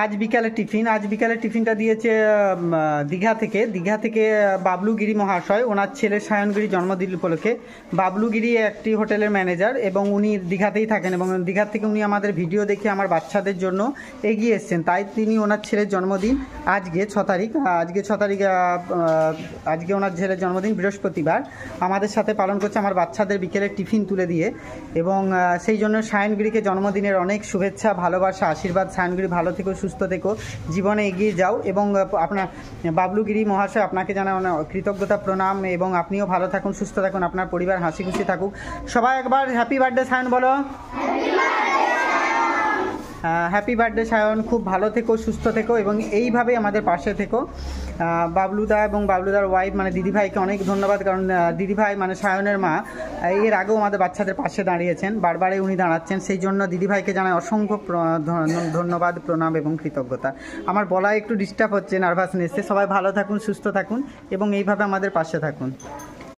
আজ বিকালে টিফিনটা দিয়েছে দীঘা থেকে বাবলু গিরি মহাশয়। ওনার ছেলে সায়ন গিরি জন্মদিন উপলক্ষে। বাবলু গিরি একটি হোটেলের ম্যানেজার এবং উনি দীঘাতেই থাকেন, এবং দীঘা থেকে উনি আমাদের ভিডিও দেখে আমার বাচ্চাদের জন্য এগিয়ে এসছেন। তাই তিনি ওনার ছেলের জন্মদিন আজকে 6 তারিখ, আজকে ওনার ছেলের জন্মদিন বৃহস্পতিবার আমাদের সাথে পালন করছে আমার বাচ্চাদের বিকেলে টিফিন তুলে দিয়ে। এবং সেই জন্য সায়নগিরিকে জন্মদিনের অনেক শুভেচ্ছা, ভালোবাসা, আশীর্বাদ। সায়নগিরি ভালো থেকো, সুস্থ থেকো, জীবনে এগিয়ে যাও। এবং আপনার বাবলুগিরি মহাশয় আপনাকে জানাই অনেক কৃতজ্ঞতা, প্রণাম। এবং আপনিও ভালো থাকুন, সুস্থ থাকুন, আপনার পরিবার হাসি খুশি থাকুক। সবাই একবার হ্যাপি বার্থডে সায়ন বলো। হ্যাপি বার্থডে সায়ন, খুব ভালো থেকো, সুস্থ থেকো এবং এইভাবেই আমাদের পাশে থেকো। বাবলুদা এবং বাবলুদার ওয়াইফ মানে দিদিভাইকে অনেক ধন্যবাদ, কারণ দিদিভাই মানে সায়নের মা এর আগেও আমাদের বাচ্চাদের পাশে দাঁড়িয়েছেন, বারবারই উনি দাঁড়াচ্ছেন। সেই জন্য দিদিভাইকে জানাই অসংখ্য ধন্যবাদ, প্রণাম এবং কৃতজ্ঞতা। আমার বলা একটু ডিস্টার্ব হচ্ছে, নার্ভাসনেসে। সবাই ভালো থাকুন, সুস্থ থাকুন এবং এইভাবে আমাদের পাশে থাকুন।